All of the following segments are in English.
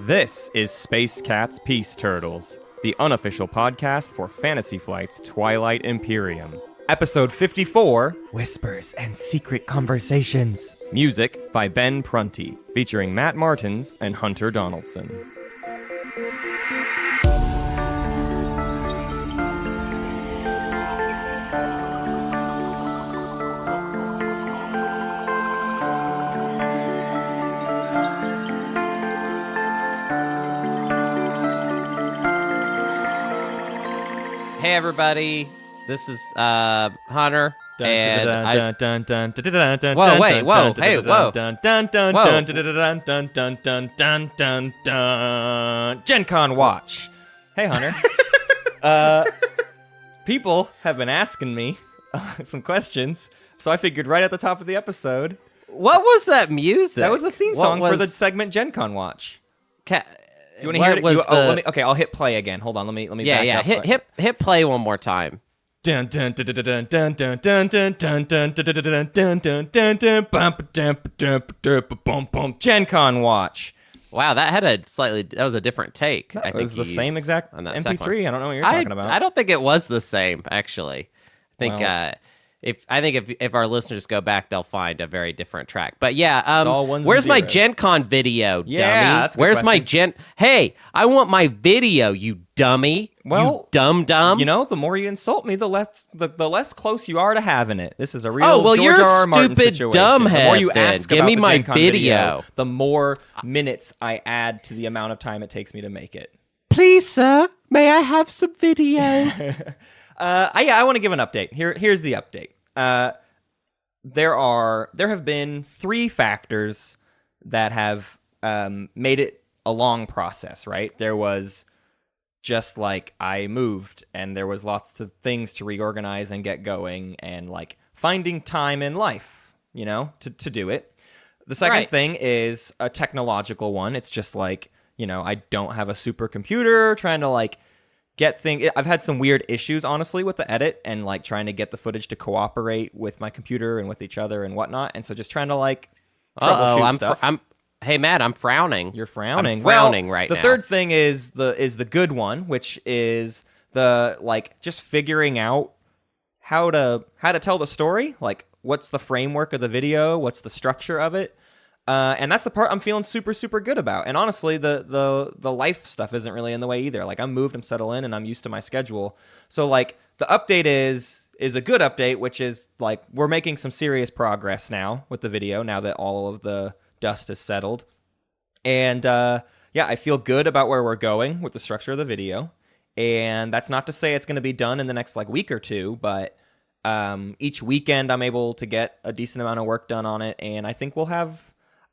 This is Space Cat's Peace Turtles, the unofficial podcast for Fantasy Flight's Twilight Imperium. Episode 54, Whispers and Secret Conversations. Music by Ben Prunty, featuring Matt Martins and Hunter Donaldson. Hey everybody, this is Hunter, and whoa, wait, whoa, hey, whoa, GenCon watch. Hey Hunter, people have been asking me some questions, so I figured right at the top of the episode. What was that music? That was the theme song for the segment GenCon watch. You want to hear it? Okay, I'll hit play again. Hold on, let me back up. Hit play one more time. GenCon watch. Wow, that was a different take. It was the same exact MP3. I don't know what you're talking about. I don't think it was the same, actually. I think if our listeners go back, they'll find a very different track. But yeah, where's my GenCon video, dummy? That's a good Where's my question. Hey, I want my video, you dummy. Well, you dumb. You know, the more you insult me, the less close you are to having it. This is a real George you're R. R. a Martin stupid situation. dumbhead. The more you then. ask Give about me the my GenCon video, the more minutes I add to the amount of time it takes me to make it. Please, sir, may I have some video? I want to give an update. Here's the update. There have been 3 factors that have made it a long process, right? There was just like I moved and there was lots of things to reorganize and get going and like finding time in life, you know, to do it. The second thing is a technological one. It's just like, you know, I don't have a supercomputer trying to like get things. I've had some weird issues, honestly, with the edit and like trying to get the footage to cooperate with my computer and with each other and whatnot. And so just trying to like troubleshoot stuff. Hey Matt, I'm frowning. You're frowning. I'm frowning right now. The third thing is the good one, which is the like just figuring out how to tell the story. Like what's the framework of the video? What's the structure of it? And that's the part I'm feeling super, super good about. And honestly, the life stuff isn't really in the way either. Like I'm moved, I'm settled in, and I'm used to my schedule. So like the update is a good update, which is like we're making some serious progress now with the video now that all of the dust is settled. And I feel good about where we're going with the structure of the video. And that's not to say it's going to be done in the next like week or two, but each weekend I'm able to get a decent amount of work done on it. And I think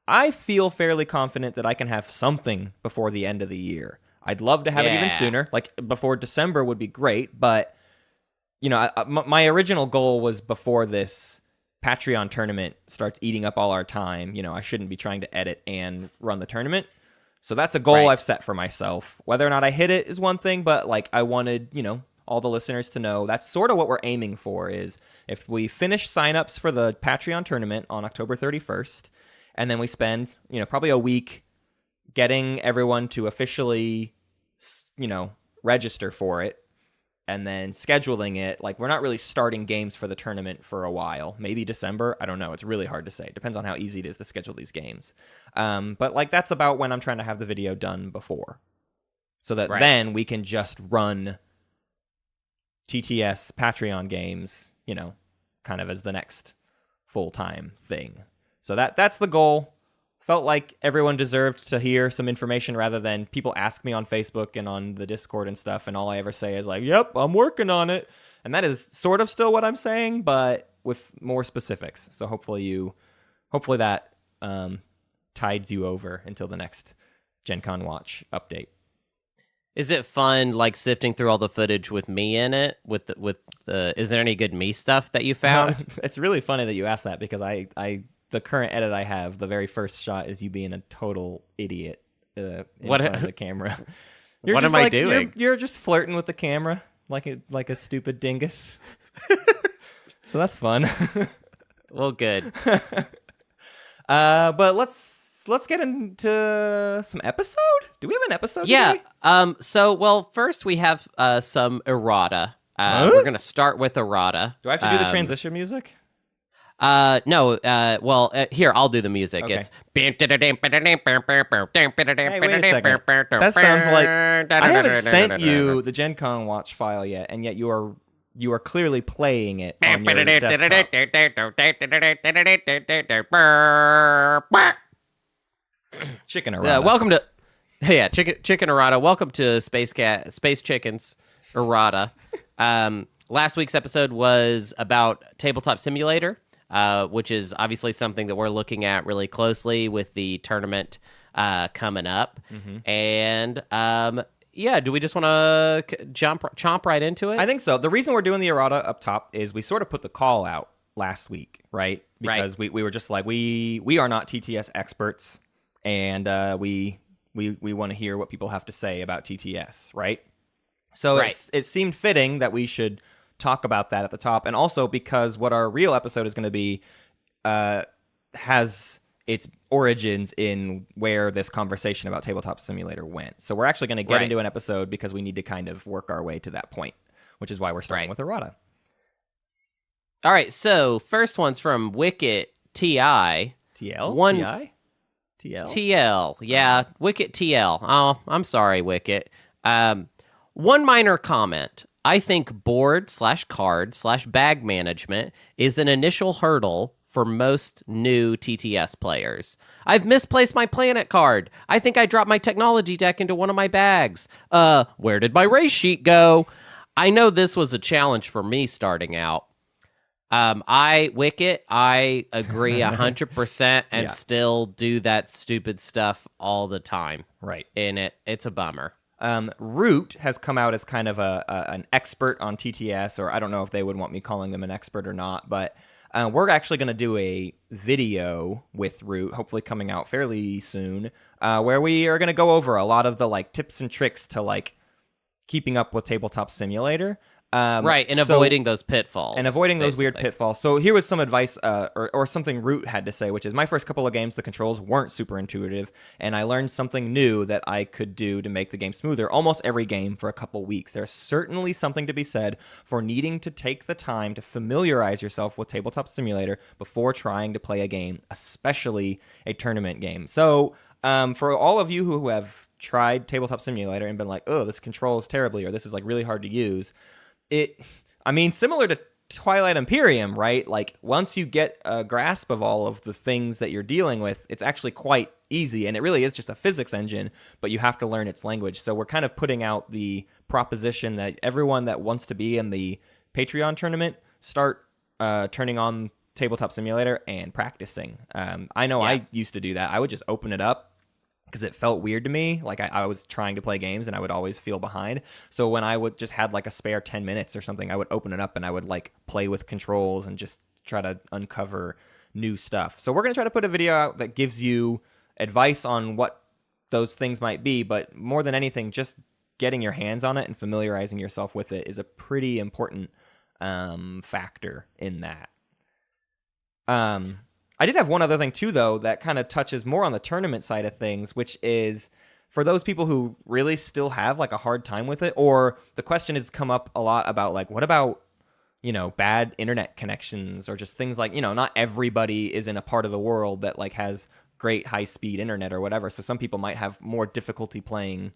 I feel fairly confident that I can have something before the end of the year. I'd love to have it even sooner. Like before December would be great, but you know, my original goal was before this Patreon tournament starts eating up all our time. You know, I shouldn't be trying to edit and run the tournament. So that's a goal I've set for myself. Whether or not I hit it is one thing, but like I wanted, you know, all the listeners to know that's sort of what we're aiming for is if we finish signups for the Patreon tournament on October 31st, and then we spend, you know, probably a week getting everyone to officially, you know, register for it and then scheduling it. Like, we're not really starting games for the tournament for a while. Maybe December. I don't know. It's really hard to say. It depends on how easy it is to schedule these games. But, like, that's about when I'm trying to have the video done before. So that then we can just run TTS Patreon games, you know, kind of as the next full-time thing. So that's the goal. Felt like everyone deserved to hear some information rather than people ask me on Facebook and on the Discord and stuff, and all I ever say is like, yep, I'm working on it. And that is sort of still what I'm saying, but with more specifics. So hopefully that tides you over until the next GenCon Watch update. Is it fun, like, sifting through all the footage with me in it? Is there any good me stuff that you found? It's really funny that you asked that because the current edit I have, the very first shot is you being a total idiot in front of the camera. What am I doing? You're just flirting with the camera like a stupid dingus. So that's fun. Well, good. But let's let's get into some episode. Do we have an episode? Yeah. Today? So first we have some errata. We're gonna start with errata. Do I have to do the transition music? No. Here I'll do the music. Okay. It's. Hey, wait a second. That sounds like I haven't sent you the GenCon watch file yet, and yet you are clearly playing it on your desktop. Chicken errata. Welcome to. Yeah, chicken errata. Welcome to Space Chickens errata. Last week's episode was about Tabletop Simulator. Which is obviously something that we're looking at really closely with the tournament coming up. Mm-hmm. And do we just want to chomp right into it? I think so. The reason we're doing the errata up top is we sort of put the call out last week, right? Because we were just like, we are not TTS experts, and we want to hear what people have to say about TTS, right? So it seemed fitting that we should talk about that at the top, and also because what our real episode is going to be has its origins in where this conversation about Tabletop Simulator went. So we're actually going to get into an episode because we need to kind of work our way to that point, which is why we're starting with errata. All right, so first one's from Wicket TI. TL? TL. Yeah, Wicket TL. Oh, I'm sorry, Wicket. One minor comment. I think board/card/bag management is an initial hurdle for most new TTS players. I've misplaced my planet card. I think I dropped my technology deck into one of my bags. Where did my race sheet go? I know this was a challenge for me starting out. I agree 100% and still do that stupid stuff all the time. Right. And it's a bummer. Root has come out as kind of an expert on TTS, or I don't know if they would want me calling them an expert or not, but we're actually going to do a video with Root, hopefully coming out fairly soon, where we are going to go over a lot of the like tips and tricks to like keeping up with Tabletop Simulator. Avoiding those pitfalls. And avoiding those weird pitfalls. So here was some advice or something Root had to say, which is my first couple of games, the controls weren't super intuitive, and I learned something new that I could do to make the game smoother almost every game for a couple weeks. There's certainly something to be said for needing to take the time to familiarize yourself with Tabletop Simulator before trying to play a game, especially a tournament game. So for all of you who have tried Tabletop Simulator and been like, oh, this controls terribly, or this is like really hard to use, similar to Twilight Imperium, right? Like, once you get a grasp of all of the things that you're dealing with, it's actually quite easy, and it really is just a physics engine, but you have to learn its language. So we're kind of putting out the proposition that everyone that wants to be in the Patreon tournament, start turning on Tabletop Simulator and practicing. I know I used to do that. I would just open it up, because it felt weird to me. Like I was trying to play games and I would always feel behind. So when I would just had like a spare 10 minutes or something, I would open it up and I would like play with controls and just try to uncover new stuff. So we're going to try to put a video out that gives you advice on what those things might be. But more than anything, just getting your hands on it and familiarizing yourself with it is a pretty important factor in that. I did have one other thing, too, though, that kind of touches more on the tournament side of things, which is for those people who really still have, like, a hard time with it, or the question has come up a lot about, like, what about, bad internet connections, or just things like, not everybody is in a part of the world that, like, has great high-speed internet or whatever, so some people might have more difficulty playing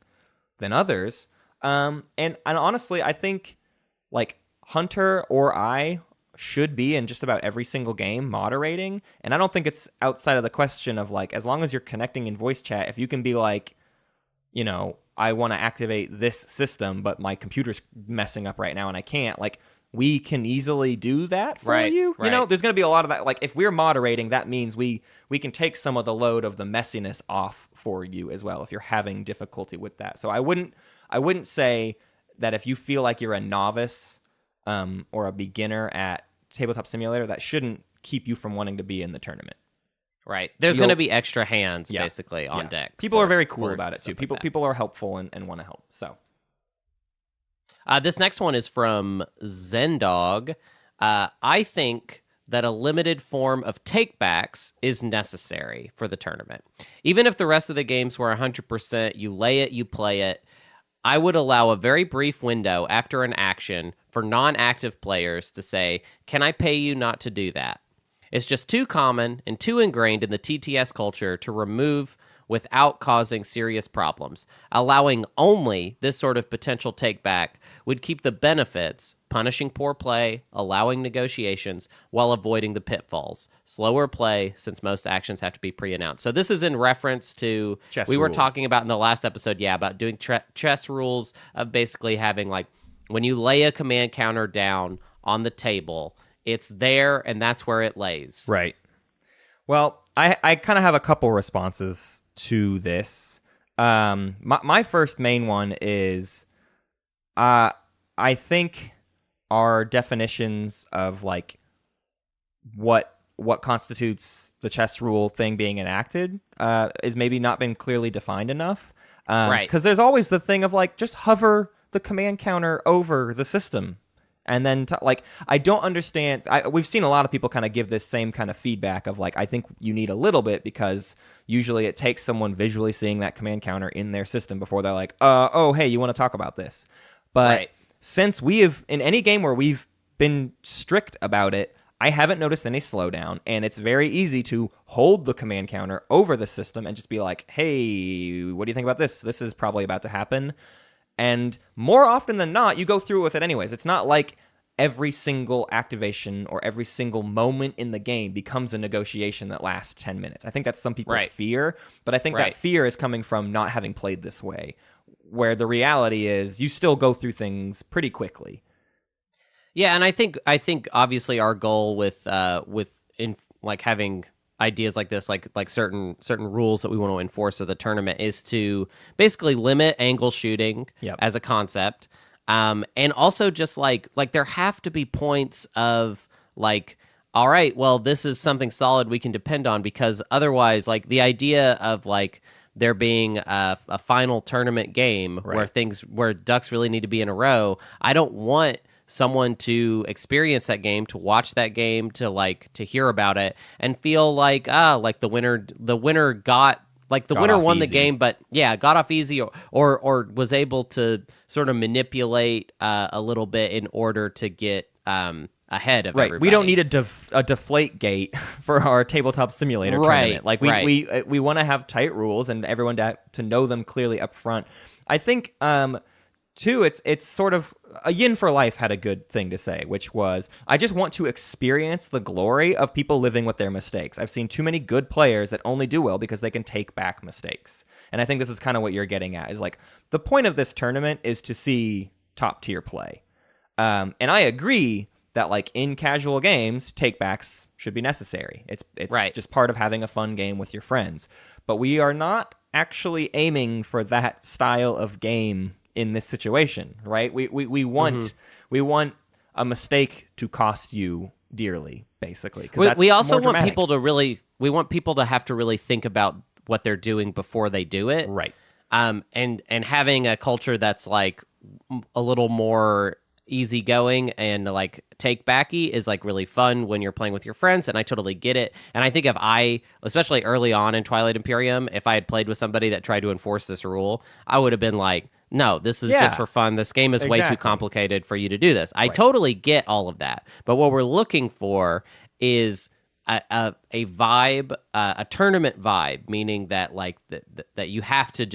than others. And honestly, I think, like, Hunter or I should be in just about every single game moderating, and I don't think it's outside of the question of like, as long as you're connecting in voice chat, if you can be like, I want to activate this system but my computer's messing up right now and I can't, like, we can easily do that for you. There's going to be a lot of that. Like, if we're moderating, that means we can take some of the load of the messiness off for you as well if you're having difficulty with that. So I wouldn't say that if you feel like you're a novice or a beginner at Tabletop Simulator, that shouldn't keep you from wanting to be in the tournament. Right. There's going to be extra hands basically on deck. People are very cool about it too. People are helpful and want to help. So this next one is from Zendog. I think that a limited form of takebacks is necessary for the tournament. Even if the rest of the games were 100%, you lay it, you play it, I would allow a very brief window after an action for non-active players to say, can I pay you not to do that? It's just too common and too ingrained in the TTS culture to remove without causing serious problems. Allowing only this sort of potential take-back would keep the benefits, punishing poor play, allowing negotiations, while avoiding the pitfalls. Slower play, since most actions have to be pre-announced. So this is in reference to, Chess we were rules. talking about in the last episode, about doing chess rules of basically having, like, when you lay a command counter down on the table, it's there and that's where it lays. Right. Well, I kind of have a couple responses to this. My first main one is, I think our definitions of like what constitutes the chess rule thing being enacted is maybe not been clearly defined enough. Right. Because there's always the thing of like just hover the command counter over the system. And then, I don't understand. We've seen a lot of people kind of give this same kind of feedback of, like, I think you need a little bit because usually it takes someone visually seeing that command counter in their system before they're like, oh, hey, you want to talk about this? But since we have, in any game where we've been strict about it, I haven't noticed any slowdown. And it's very easy to hold the command counter over the system and just be like, hey, what do you think about this? This is probably about to happen. And more often than not, you go through with it anyways. It's not like every single activation or every single moment in the game becomes a negotiation that lasts 10 minutes. I think that's some people's fear, but I think that fear is coming from not having played this way, where the reality is you still go through things pretty quickly. Yeah, and I think obviously our goal with having ideas like this, like certain rules that we want to enforce for the tournament, is to basically limit angle shooting as a concept, and also just like there have to be points of like, all right, well, this is something solid we can depend on, because otherwise, like, the idea of like there being a final tournament game where ducks really need to be in a row, I don't want someone to experience that game, to watch that game, to hear about it and feel like the winner got the winner won easy. the game, but got off easy or was able to sort of manipulate a little bit in order to get ahead of everybody. We don't need a deflate gate for our tabletop simulator tournament. Like we want to have tight rules and everyone to know them clearly up front. I think too, it's sort of a Yin for Life had a good thing to say, which was, I just want to experience the glory of people living with their mistakes. I've seen too many good players that only do well because they can take back mistakes. And I think this is kind of what you're getting at, is like, the point of this tournament is to see top tier play. And I agree that, like, in casual games, takebacks should be necessary. It's just part of having a fun game with your friends. But we are not actually aiming for that style of game in this situation, right? We want a mistake to cost you dearly, basically. We also want people to have to really think about what they're doing before they do it, right? And having a culture that's like a little more easygoing and like take backy is like really fun when you're playing with your friends, and I totally get it. And I think especially early on in Twilight Imperium, if I had played with somebody that tried to enforce this rule, I would have been like, no, this is just for fun. This game is way too complicated for you to do this. I totally get all of that. But what we're looking for is a vibe, a tournament vibe, meaning that like that you have to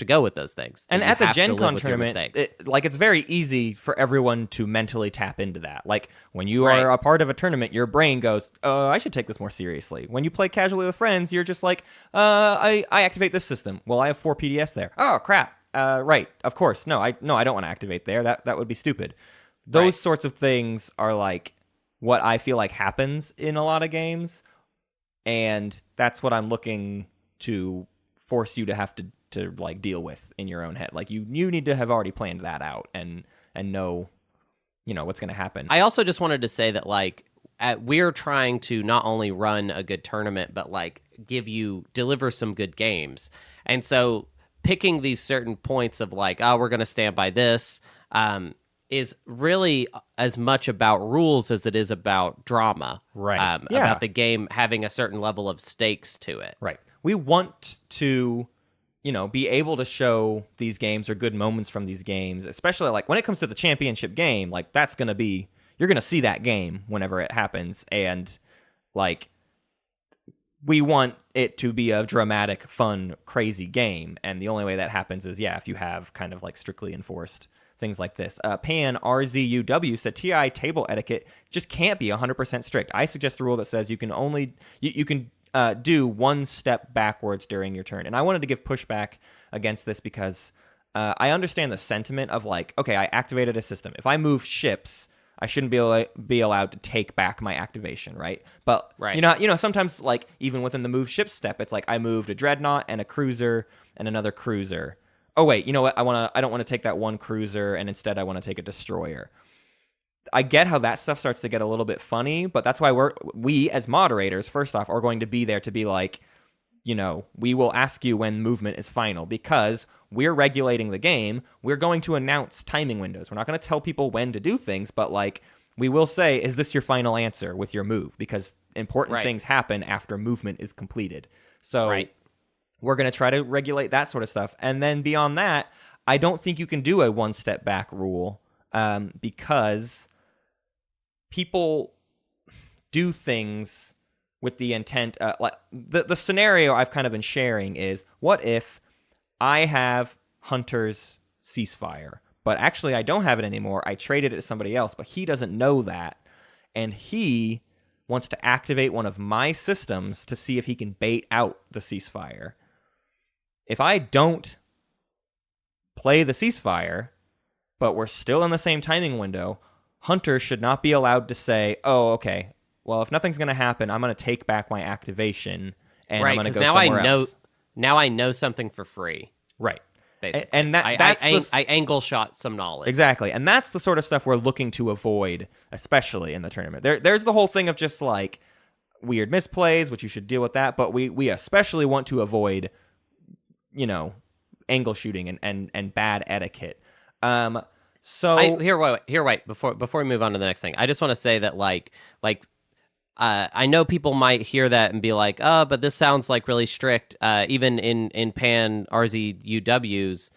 go with those things. And at the GenCon tournament, it's very easy for everyone to mentally tap into that. Like, when you are a part of a tournament, your brain goes, I should take this more seriously. When you play casually with friends, you're just like, I activate this system. Well, I have 4 PDS there. Oh, crap. Right, of course. No, I don't want to activate there. That would be stupid. Those sorts of things are like what I feel like happens in a lot of games, and that's what I'm looking to force you to have to like deal with in your own head. Like, you need to have already planned that out and know, what's going to happen. I also just wanted to say that we're trying to not only run a good tournament, but like deliver some good games, and so picking these certain points of like, we're going to stand by this, is really as much about rules as it is about drama. Right. About the game having a certain level of stakes to it. Right. We want to, be able to show these games or good moments from these games, especially like when it comes to the championship game, like that's going to be, you're going to see that game whenever it happens. And like, we want it to be a dramatic, fun, crazy game. And the only way that happens is, if you have kind of like strictly enforced things like this. Pan RZUW said TI table etiquette just can't be 100% strict. I suggest a rule that says you can only you can do one step backwards during your turn. And I wanted to give pushback against this because I understand the sentiment of like, okay, I activated a system. If I move ships, I shouldn't be allowed to take back my activation, right? But sometimes like even within the move ship step, it's like I moved a dreadnought and a cruiser and another cruiser. Oh wait, you know what? I don't want to take that one cruiser, and instead I want to take a destroyer. I get how that stuff starts to get a little bit funny, but that's why we as moderators, first off, are going to be there to be like, we will ask you when movement is final because we're regulating the game. We're going to announce timing windows. We're not going to tell people when to do things, but like we will say, is this your final answer with your move? Because important things happen after movement is completed. So we're going to try to regulate that sort of stuff. And then beyond that, I don't think you can do a one step back rule because people do things with the intent. Like the scenario I've kind of been sharing is, what if I have Hunter's ceasefire, but actually I don't have it anymore. I traded it to somebody else, but he doesn't know that. And he wants to activate one of my systems to see if he can bait out the ceasefire. If I don't play the ceasefire, but we're still in the same timing window, Hunter should not be allowed to say, oh, okay, well, if nothing's going to happen, I'm going to take back my activation and I'm going to go somewhere else. Now I know something for free. Right. Basically. And I angle shot some knowledge. Exactly. And that's the sort of stuff we're looking to avoid, especially in the tournament. There's the whole thing of just like weird misplays, which you should deal with that, but we especially want to avoid angle shooting and bad etiquette. Wait. Before we move on to the next thing, I just want to say that I know people might hear that and be like, oh, but this sounds like really strict. Even in Pan RZUW's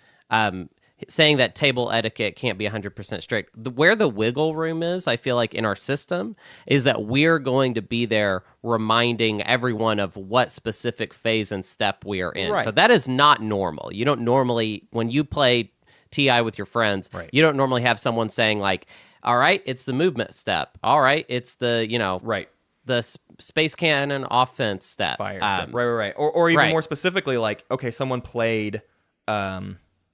saying that table etiquette can't be 100% strict. Where the wiggle room is, I feel like in our system, is that we're going to be there reminding everyone of what specific phase and step we are in. Right. So that is not normal. You don't normally, when you play TI with your friends, you don't normally have someone saying like, all right, it's the movement step. All right, it's the, the space cannon offense step. Fire step. Right. Or even more specifically, like, okay, someone played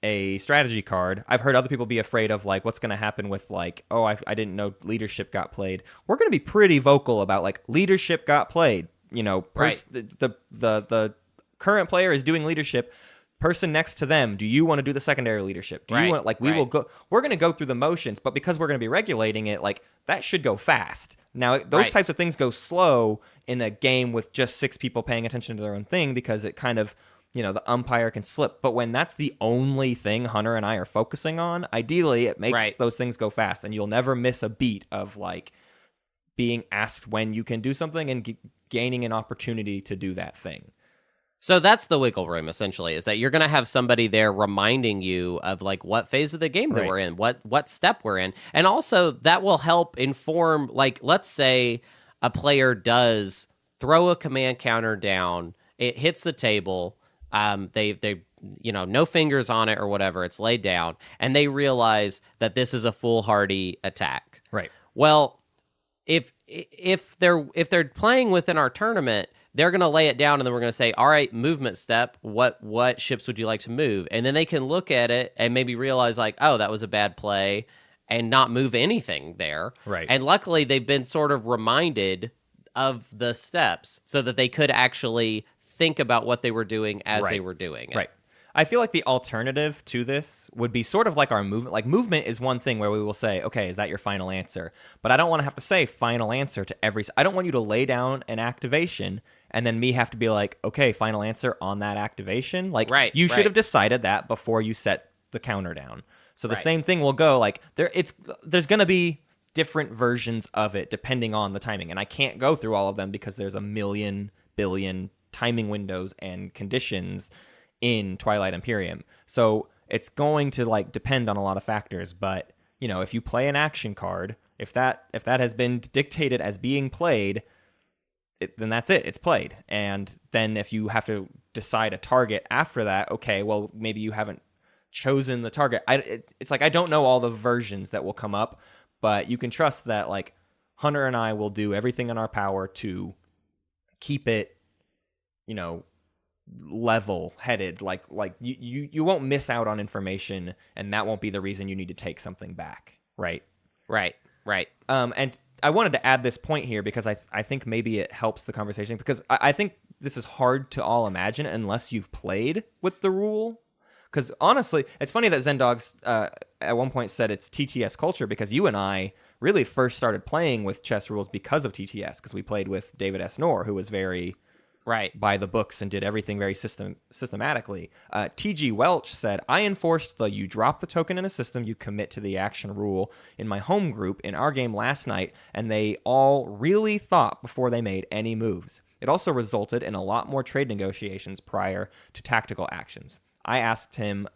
a strategy card. I've heard other people be afraid of like what's going to happen with like, oh, I didn't know leadership got played. We're going to be pretty vocal about like leadership got played. The current player is doing leadership. Person next to them, do you want to do the secondary leadership? Do you want will go? We're going to go through the motions, but because we're going to be regulating it, like that should go fast. Now those types of things go slow in a game with just 6 people paying attention to their own thing because it kind of, the umpire can slip. But when that's the only thing Hunter and I are focusing on, ideally it makes those things go fast, and you'll never miss a beat of like being asked when you can do something and gaining an opportunity to do that thing. So that's the wiggle room, essentially, is that you're going to have somebody there reminding you of like what phase of the game that we're in, what step we're in. And also that will help inform, like, let's say a player does throw a command counter down, it hits the table, they no fingers on it or whatever, it's laid down, and they realize that this is a foolhardy attack. Right. Well, if they're playing within our tournament, they're going to lay it down, and then we're going to say, all right, movement step, what ships would you like to move? And then they can look at it and maybe realize, like, oh, that was a bad play, and not move anything there. Right. And luckily, they've been sort of reminded of the steps so that they could actually think about what they were doing as they were doing it. Right. I feel like the alternative to this would be sort of like our movement. Like movement is one thing where we will say, okay, is that your final answer? But I don't want to have to say final answer to every... I don't want you to lay down an activation and then me have to be like, okay, final answer on that activation. Like you should have decided that before you set the counter down. So the same thing will go like there's going to be different versions of it depending on the timing. And I can't go through all of them because there's a million billion timing windows and conditions in Twilight Imperium. So it's going to like depend on a lot of factors, but you know, if you play an action card, if that has been dictated as being played, then that's it. It's played. And then if you have to decide a target after that, okay, well, maybe you haven't chosen the target. It's like I don't know all the versions that will come up, but you can trust that like Hunter and I will do everything in our power to keep it, you know, level-headed. Like you won't miss out on information, and that won't be the reason you need to take something back, right? Right. And I wanted to add this point here because I think maybe it helps the conversation, because I think this is hard to all imagine unless you've played with the rule. Because honestly, it's funny that Zendogs at one point said it's TTS culture, because you and I really first started playing with chess rules because of TTS, because we played with David S. Knorr, who was very by the books and did everything very systematically. T.G. Welch said, I enforced the you drop the token in a system, you commit to the action rule in my home group in our game last night, and they all really thought before they made any moves. It also resulted in a lot more trade negotiations prior to tactical actions. I asked him,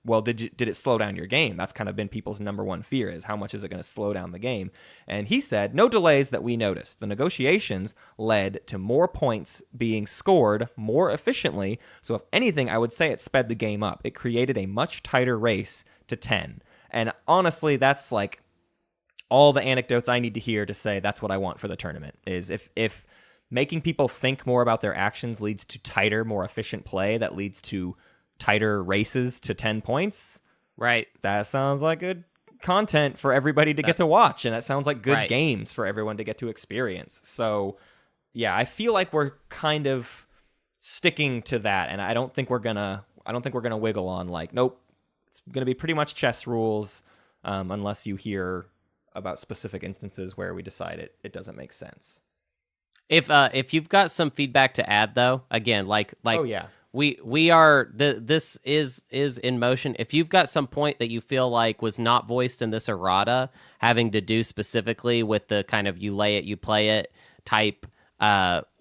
well, did it slow down your game? That's kind of been people's number one fear, is how much is it going to slow down the game? And he said, no delays that we noticed. The negotiations led to more points being scored more efficiently. So if anything, I would say it sped the game up. It created a much tighter race to 10. And honestly, that's like all the anecdotes I need to hear to say that's what I want for the tournament, is if making people think more about their actions leads to tighter, more efficient play that leads to tighter races to 10 points. Right. That sounds like good content for everybody to get to watch, and that sounds like good games for everyone to get to experience. So, yeah, I feel like we're kind of sticking to that, and I don't think we're gonna wiggle on like, nope, it's gonna be pretty much chess rules, unless you hear about specific instances where we decide it doesn't make sense. If you've got some feedback to add, though, again, like oh yeah. We are this is in motion. If you've got some point that you feel like was not voiced in this errata, having to do specifically with the kind of you lay it, you play it type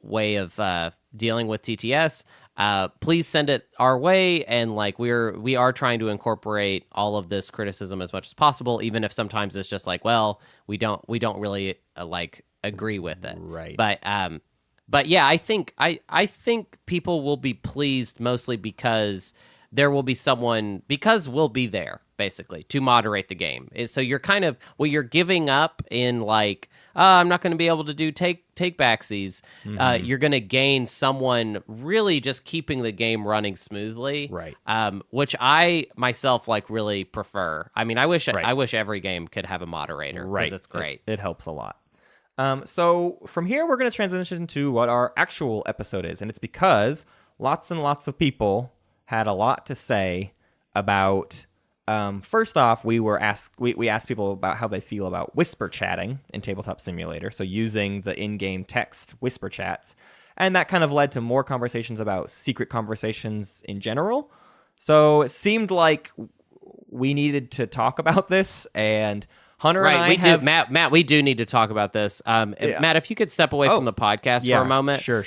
way of dealing with TTS, please send it our way. And like we are trying to incorporate all of this criticism as much as possible, even if sometimes it's just like, well, we don't really like agree with it, right? But yeah, I think people will be pleased mostly because there will be someone, because we'll be there basically to moderate the game. So you're kind of you're giving up in like, I'm not going to be able to do take backsies. You're going to gain someone really just keeping the game running smoothly, right? Which I myself like really prefer. I mean, I wish every game could have a moderator, because it's great. It helps a lot. So from here, we're going to transition to what our actual episode is. And it's because lots and lots of people had a lot to say about, first off, we asked people about how they feel about whisper chatting in Tabletop Simulator. So using the in-game text whisper chats. And that kind of led to more conversations about secret conversations in general. So it seemed like we needed to talk about this, and Hunter and I have... Matt, we do need to talk about this. Matt, if you could step away from the podcast for a moment. Sure.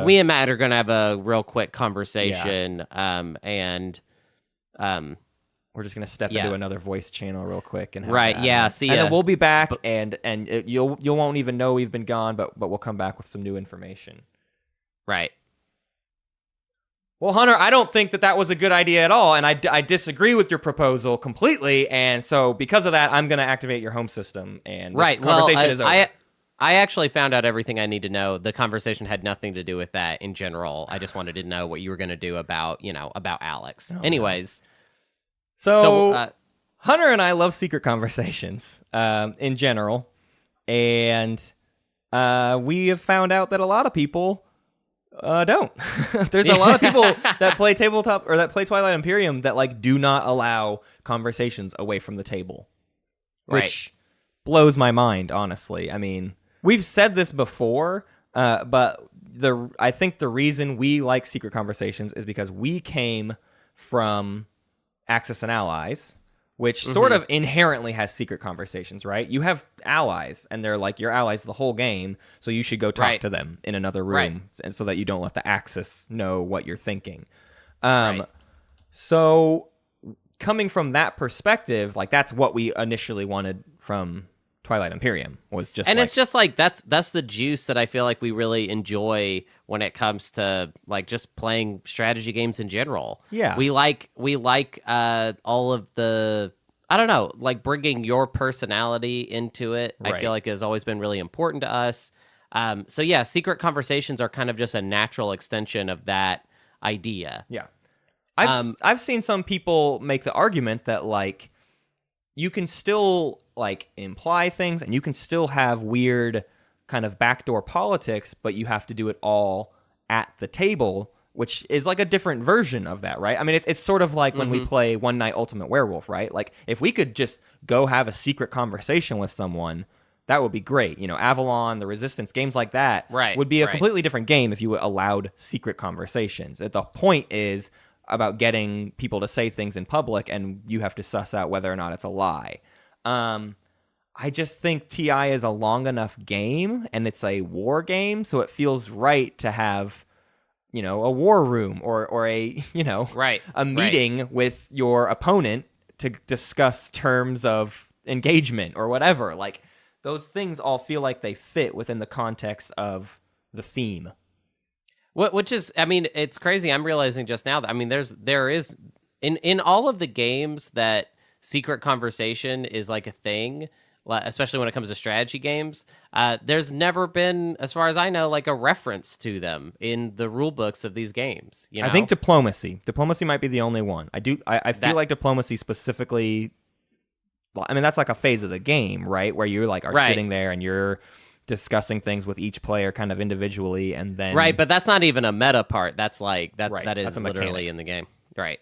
We and Matt are going to have a real quick conversation, and we're just going to step into another voice channel real quick. And see ya. And then we'll be back, and you won't even know we've been gone, but we'll come back with some new information. Right. Well, Hunter, I don't think that was a good idea at all, and I disagree with your proposal completely, and so because of that, I'm going to activate your home system, and this conversation is over. I actually found out everything I need to know. The conversation had nothing to do with that in general. I just wanted to know what you were going to do about Alex. Anyways. So Hunter and I love secret conversations in general, and we have found out that a lot of people... don't. There's a lot of people that play tabletop or that play Twilight Imperium that like do not allow conversations away from the table, which blows my mind, honestly. I mean, we've said this before, but I think the reason we like secret conversations is because we came from Axis and Allies, which sort of inherently has secret conversations, right? You have allies, and they're like your allies the whole game, so you should go talk to them in another room, and so that you don't let the Axis know what you're thinking. So coming from that perspective, like that's what we initially wanted from Twilight Imperium, was just, and it's just like that's the juice that I feel like we really enjoy when it comes to like just playing strategy games in general. Yeah, we like all of the, I don't know, like bringing your personality into it. I feel like has always been really important to us. So yeah, secret conversations are kind of just a natural extension of that idea. Yeah, I've seen some people make the argument that like you can still like imply things and you can still have weird kind of backdoor politics, but you have to do it all at the table, which is like a different version of that, right? I mean, it's sort of like when we play One Night Ultimate Werewolf, right? Like if we could just go have a secret conversation with someone, that would be great. You know, Avalon, the Resistance, games like that would be a completely different game if you allowed secret conversations. The point is about getting people to say things in public, and you have to suss out whether or not it's a lie. I just think TI is a long enough game, and it's a war game, so it feels right to have, you know, a war room or a, you know, a meeting with your opponent to discuss terms of engagement or whatever. Like, those things all feel like they fit within the context of the theme. Which is, I mean, it's crazy. I'm realizing just now that, I mean, there is in all of the games that secret conversation is like a thing, especially when it comes to strategy games. There's never been, as far as I know, like a reference to them in the rule books of these games. You know? I think diplomacy might be the only one. I feel like diplomacy specifically. I mean, that's like a phase of the game, right? Where you like are sitting there and you're discussing things with each player kind of individually, and then but that's not even a meta part. That's like that is literally in the game, right?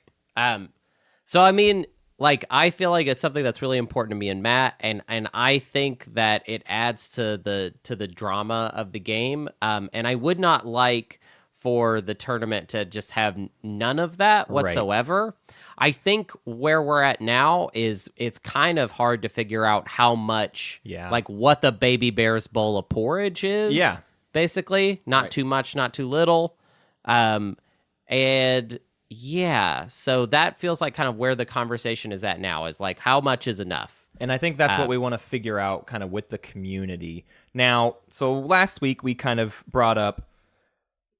So I mean, like, I feel like it's something that's really important to me and Matt, and I think that it adds to the drama of the game. And I would not like for the tournament to just have none of that whatsoever. I think where we're at now is it's kind of hard to figure out how much, like what the baby bear's bowl of porridge is. Yeah, basically, not too much, not too little, and yeah, so that feels like kind of where the conversation is at now, is like how much is enough. And I think that's what we want to figure out kind of with the community. Now, so last week we kind of brought up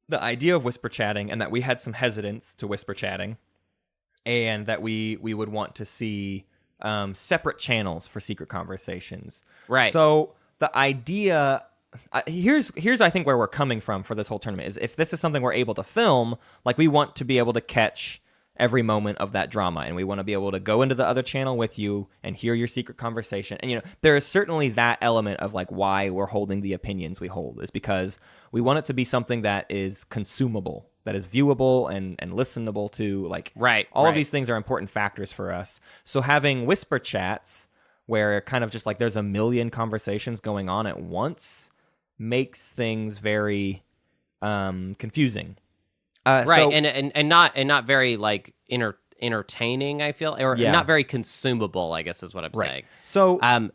the idea of whisper chatting and that we had some hesitance to whisper chatting, and that we would want to see separate channels for secret conversations. Right. So the idea, here's I think where we're coming from for this whole tournament, is if this is something we're able to film, like we want to be able to catch every moment of that drama, and we want to be able to go into the other channel with you and hear your secret conversation. And, you know, there is certainly that element of like why we're holding the opinions we hold, is because we want it to be something that is consumable, that is viewable and listenable to. Like, all of these things are important factors for us. So having whisper chats where kind of just like there's a million conversations going on at once makes things very confusing. And not very like entertaining, I feel, or not very consumable, I guess is what I'm saying. So, but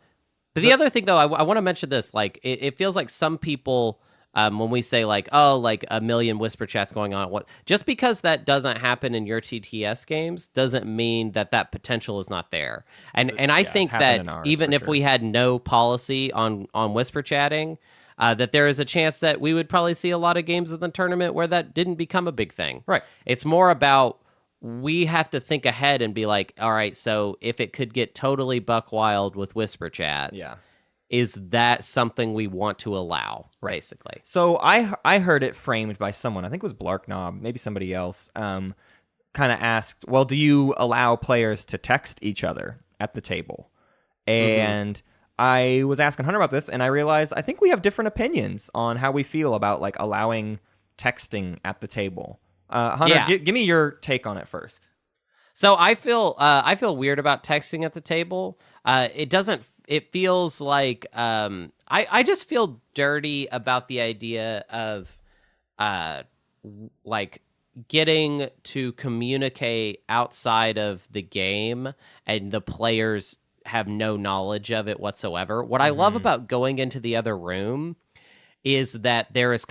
the other thing though, I want to mention this, like it feels like some people, when we say like, oh, like a million whisper chats going on, just because that doesn't happen in your TTS games doesn't mean that potential is not there. And I think that even if we had no policy on whisper chatting, that there is a chance that we would probably see a lot of games in the tournament where that didn't become a big thing. Right. It's more about, we have to think ahead and be like, all right, so if it could get totally buck wild with whisper chats, is that something we want to allow, basically? So I heard it framed by someone, I think it was Blarknob, maybe somebody else, kind of asked, well, do you allow players to text each other at the table? And I was asking Hunter about this, and I realized I think we have different opinions on how we feel about like allowing texting at the table. Hunter, give me your take on it first. So I feel weird about texting at the table. It feels like I just feel dirty about the idea of like getting to communicate outside of the game and the players have no knowledge of it whatsoever. What I love about going into the other room is that there is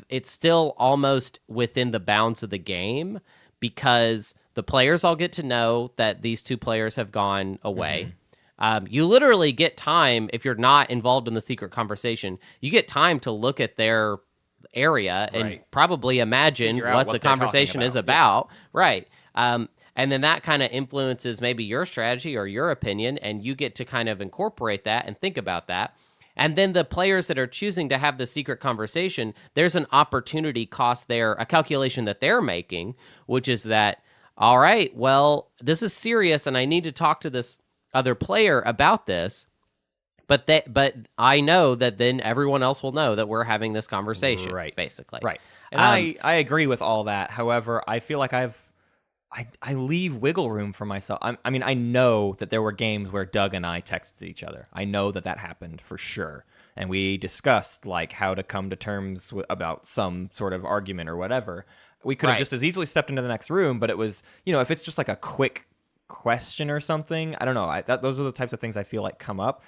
it's still almost within the bounds of the game, because the players all get to know that these two players have gone away. You literally get time, if you're not involved in the secret conversation, you get time to look at their area and probably imagine what the conversation is about. Right. And then that kind of influences maybe your strategy or your opinion, and you get to kind of incorporate that and think about that. And then the players that are choosing to have the secret conversation, there's an opportunity cost there, a calculation that they're making, which is that, all right, well, this is serious and I need to talk to this other player about this. But I know that then everyone else will know that we're having this conversation, basically. Right. And I agree with all that. However, I feel like I leave wiggle room for myself. I mean, I know that there were games where Doug and I texted each other. I know that happened for sure. And we discussed like how to come to terms about some sort of argument or whatever. We could have just as easily stepped into the next room, but it was, if it's just like a quick question or something, I don't know. Those are the types of things I feel like come up.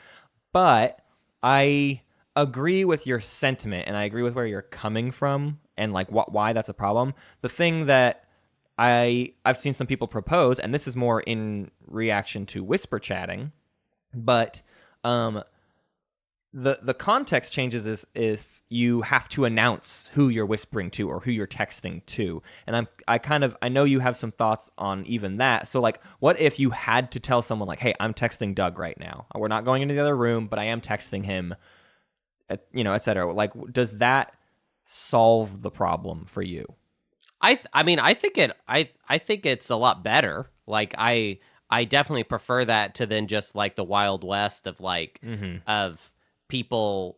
But I agree with your sentiment, and I agree with where you're coming from and like why that's a problem. The thing that I've seen some people propose, and this is more in reaction to whisper chatting, but the context changes is if you have to announce who you're whispering to or who you're texting to. And I know you have some thoughts on even that. So like, what if you had to tell someone like, hey, I'm texting Doug right now. We're not going into the other room, but I am texting him, et cetera. Like, does that solve the problem for you? I think it's a lot better. Like I definitely prefer that to then just like the Wild West of like of people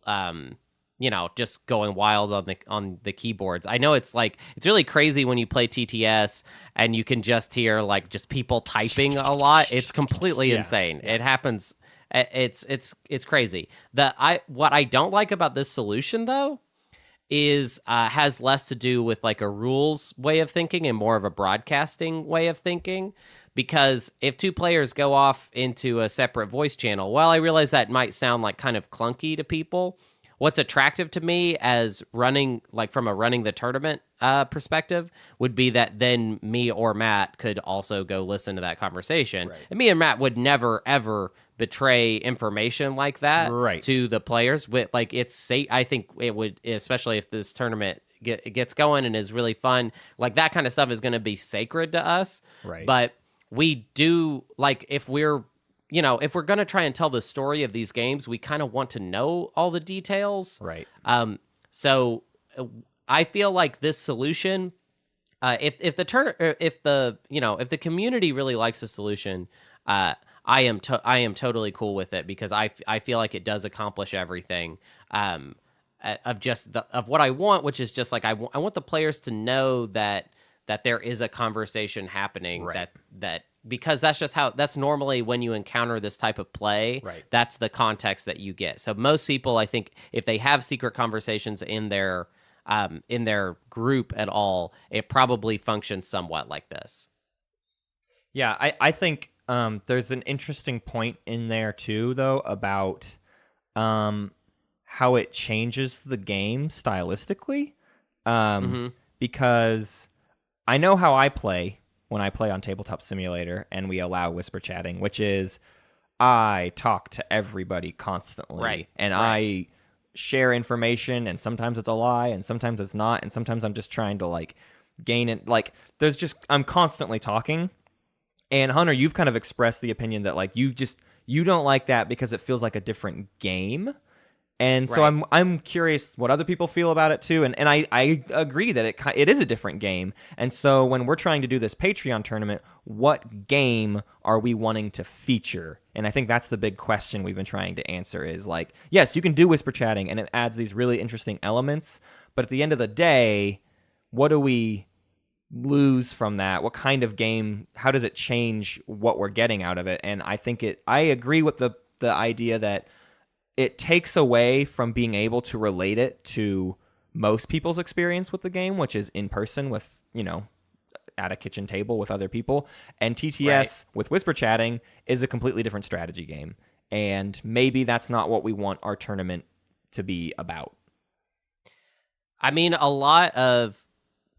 just going wild on the keyboards. I know it's really crazy when you play TTS and you can just hear like just people typing a lot. It's completely insane. It happens. It's crazy. What I don't like about this solution though is has less to do with like a rules way of thinking and more of a broadcasting way of thinking. Because if two players go off into a separate voice channel, I realize that might sound like kind of clunky to people. What's attractive to me as running the tournament perspective would be that then me or Matt could also go listen to that conversation. Right. And me and Matt would never, ever betray information like that to the players. It's safe. I think it would, especially if this tournament gets going and is really fun, like that kind of stuff is going to be sacred to us. Right. But we do, like, if we're going to try and tell the story of these games, we kind of want to know all the details. Right. So I feel like this solution, if the community really likes the solution, I am totally cool with it, because I feel like it does accomplish everything of what I want, which is just like I want the players to know that there is a conversation happening, that because that's normally when you encounter this type of play, that's the context that you get. So most people, I think, if they have secret conversations in their group at all, it probably functions somewhat like this. Yeah, I think there's an interesting point in there too, though, about how it changes the game stylistically, because I know how I play when I play on Tabletop Simulator and we allow whisper chatting, which is I talk to everybody constantly, and I share information, and sometimes it's a lie, and sometimes it's not, and sometimes I'm just trying to like gain it. Like I'm constantly talking. And Hunter, you've kind of expressed the opinion that like you don't like that because it feels like a different game. And so I'm curious what other people feel about it too. And I agree that it is a different game. And so when we're trying to do this Patreon tournament, what game are we wanting to feature? And I think that's the big question we've been trying to answer is like, yes, you can do whisper chatting and it adds these really interesting elements. But at the end of the day, what do we lose from that? What kind of game? How does it change what we're getting out of it? And I think I agree with the idea that it takes away from being able to relate it to most people's experience with the game, which is in person with, at a kitchen table with other people. And TTS with whisper chatting is a completely different strategy game. And maybe that's not what we want our tournament to be about. I mean, a lot of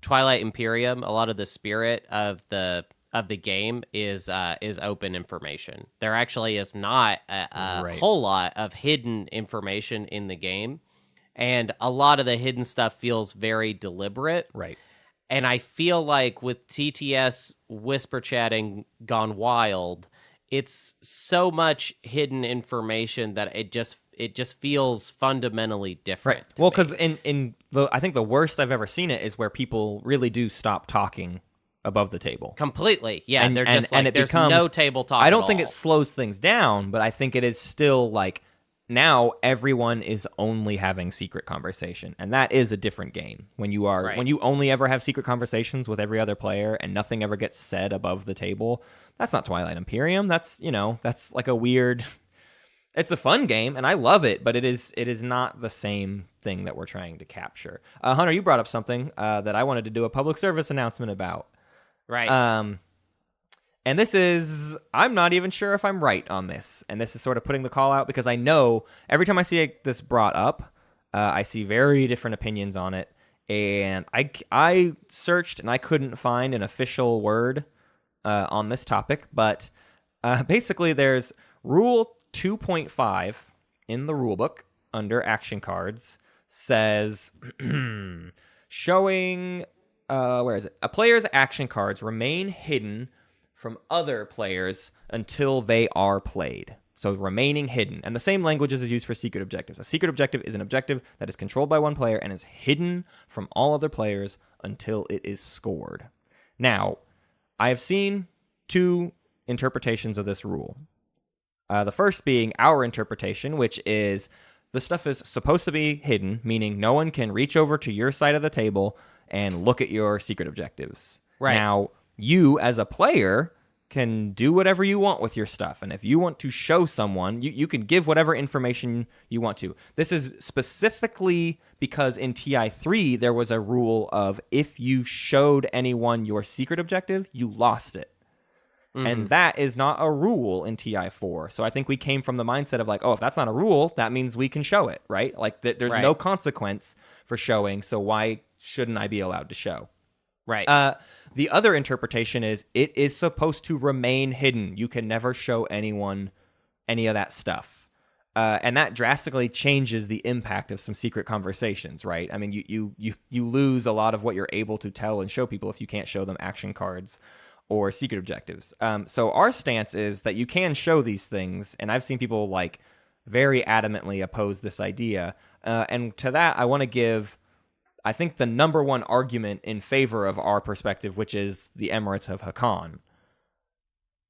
Twilight Imperium, a lot of the spirit of the game is open information. There actually is not a whole lot of hidden information in the game, and a lot of the hidden stuff feels very deliberate. Right. And I feel like with TTS whisper chatting gone wild, it's so much hidden information that it just feels fundamentally different. Right. Well, because I think the worst I've ever seen it is where people really do stop talking above the table. Completely. Yeah, And- they're and- just and like, it there's becomes- no table talk I don't at think all. it slows things down, but I think it is still like now everyone is only having secret conversation, and that is a different game. When you only ever have secret conversations with every other player and nothing ever gets said above the table, that's not Twilight Imperium. That's like a weird. It's a fun game, and I love it, but it is not the same thing that we're trying to capture. Hunter, you brought up something that I wanted to do a public service announcement about. Right. And this is, I'm not even sure if I'm right on this. And this is sort of putting the call out because I know every time I see this brought up, I see very different opinions on it. And I searched and I couldn't find an official word on this topic. But basically, there's Rule 2.5 in the rulebook under action cards says showing, where is it? A player's action cards remain hidden from other players until they are played. So remaining hidden. And the same language is used for secret objectives. A secret objective is an objective that is controlled by one player and is hidden from all other players until it is scored. Now, I have seen two interpretations of this rule. The first being our interpretation, which is the stuff is supposed to be hidden, meaning no one can reach over to your side of the table and look at your secret objectives. Right. Now, you as a player can do whatever you want with your stuff. And if you want to show someone, you can give whatever information you want to. This is specifically because in TI3, there was a rule of if you showed anyone your secret objective, you lost it. Mm-hmm. And that is not a rule in TI4. So I think we came from the mindset of like, oh, if that's not a rule, that means we can show it, right? Like there's no consequence for showing, so why shouldn't I be allowed to show? Right. The other interpretation is it is supposed to remain hidden. You can never show anyone any of that stuff. And that drastically changes the impact of some secret conversations, right? I mean, you lose a lot of what you're able to tell and show people if you can't show them action cards or secret objectives. So our stance is that you can show these things, and I've seen people like very adamantly oppose this idea. And to that, I want to give, I think, the number one argument in favor of our perspective, which is the Emirates of Hakan.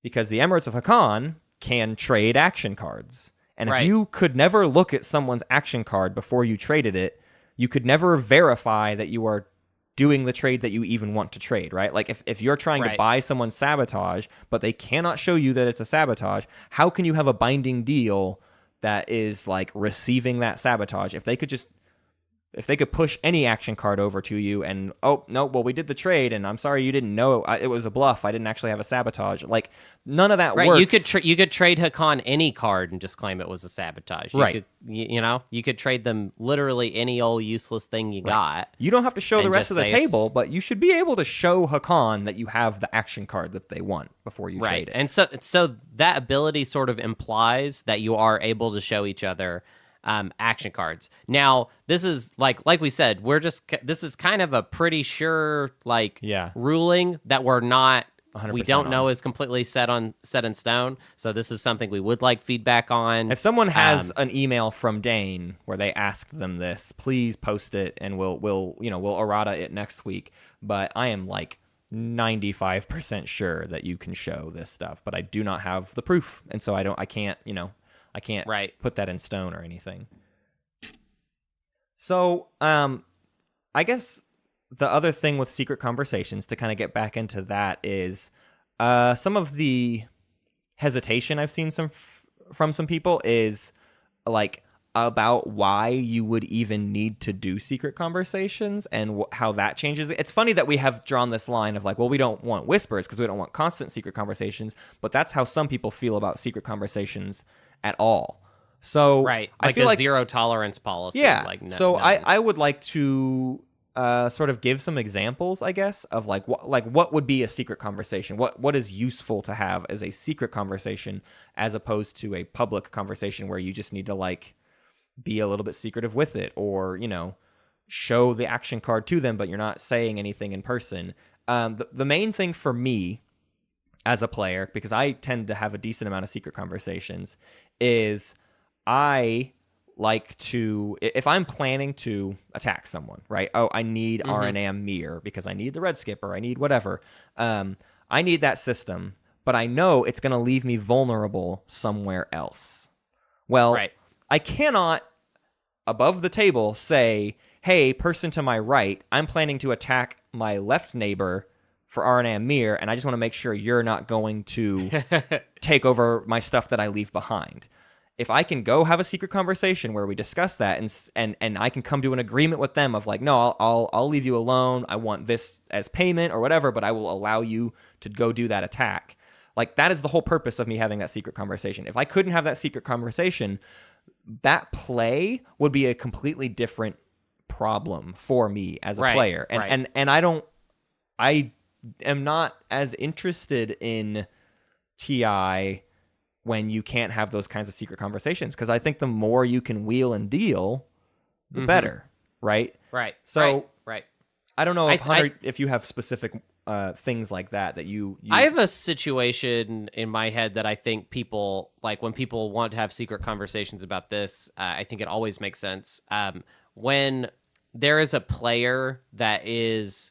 Because the Emirates of Hakan can trade action cards. And if you could never look at someone's action card before you traded it, you could never verify that you are doing the trade that you even want to trade, right? Like if you're trying to buy someone's sabotage, but they cannot show you that it's a sabotage, how can you have a binding deal that is like receiving that sabotage? If they could push any action card over to you and, oh, no, well, we did the trade, and I'm sorry you didn't know it was a bluff. I didn't actually have a sabotage. Like, none of that works. You could trade Hakan any card and just claim it was a sabotage. You could trade them literally any old useless thing you got. You don't have to show the rest of the table, but you should be able to show Hakan that you have the action card that they want before you trade it. And so that ability sort of implies that you are able to show each other action cards. Now, this is like we said, this is kind of a pretty sure ruling that we don't know is completely set in stone. So this is something we would like feedback on. If someone has an email from Dane where they asked them this, please post it and we'll errata it next week. But I am like 95% sure that you can show this stuff, but I do not have the proof, and so I can't put that in stone or anything. So, I guess the other thing with secret conversations, to kind of get back into that, is some of the hesitation I've seen from some people is like, about why you would even need to do secret conversations and how that changes it. It's funny that we have drawn this line of like, well, we don't want whispers because we don't want constant secret conversations, but that's how some people feel about secret conversations at all. So Right. I Like feel a like zero tolerance policy. yeah. Like So none. I would like to sort of give some examples, I guess, of like what would be a secret conversation? What is useful to have as a secret conversation as opposed to a public conversation where you just need to like be a little bit secretive with it, or show the action card to them, but you're not saying anything in person. The main thing for me as a player, because I tend to have a decent amount of secret conversations, is I like to, if I'm planning to attack someone, right? Oh, I need RNA mirror because I need the red skipper, I need whatever. I need that system, but I know it's going to leave me vulnerable somewhere else. Well, Right. I cannot, above the table, say, hey, person to my right, I'm planning to attack my left neighbor for RNA mirror, and I just want to make sure you're not going to take over my stuff that I leave behind. If I can go have a secret conversation where we discuss that and I can come to an agreement with them of like, no, I'll leave you alone. I want this as payment or whatever, but I will allow you to go do that attack. Like, that is the whole purpose of me having that secret conversation. If I couldn't have that secret conversation, that play would be a completely different problem for me as a player. And I am not as interested in TI when you can't have those kinds of secret conversations, because I think the more you can wheel and deal, the better, right? Right. So right. I don't know if Hunter, if you have specific things like that you I have a situation in my head that I think people, like when people want to have secret conversations about this, I think it always makes sense. When there is a player that is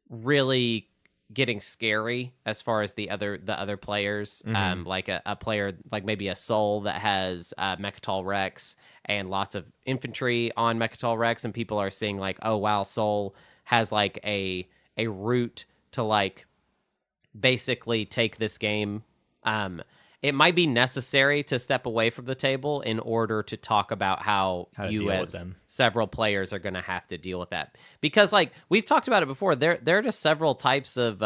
really getting scary as far as the other players, like a player, like maybe a Soul that has Mechatol Rex and lots of infantry on Mechatol Rex, and people are seeing like, oh wow, Soul has like a route to like basically take this game. It might be necessary to step away from the table in order to talk about how to you deal with as them. several players are going to have to deal with that. Because like we've talked about it before, there are just several types of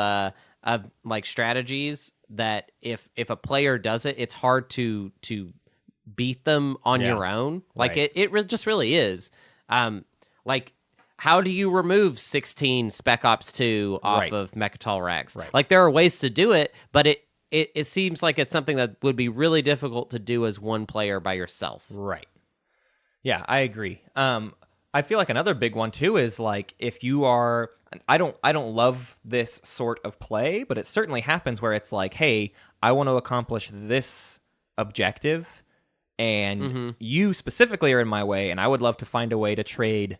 like strategies that if a player does it, it's hard to beat them on your own. Like Right. it just really is. Like, how do you remove 16 Spec Ops 2 off Right. of Mechatol Rex? Right. Like, there are ways to do it, but it seems like it's something that would be really difficult to do as one player by yourself. Right. Yeah, I agree. I feel like another big one too is like, if you are, I don't love this sort of play, but it certainly happens where it's like, hey, I want to accomplish this objective, and you specifically are in my way, and I would love to find a way to trade,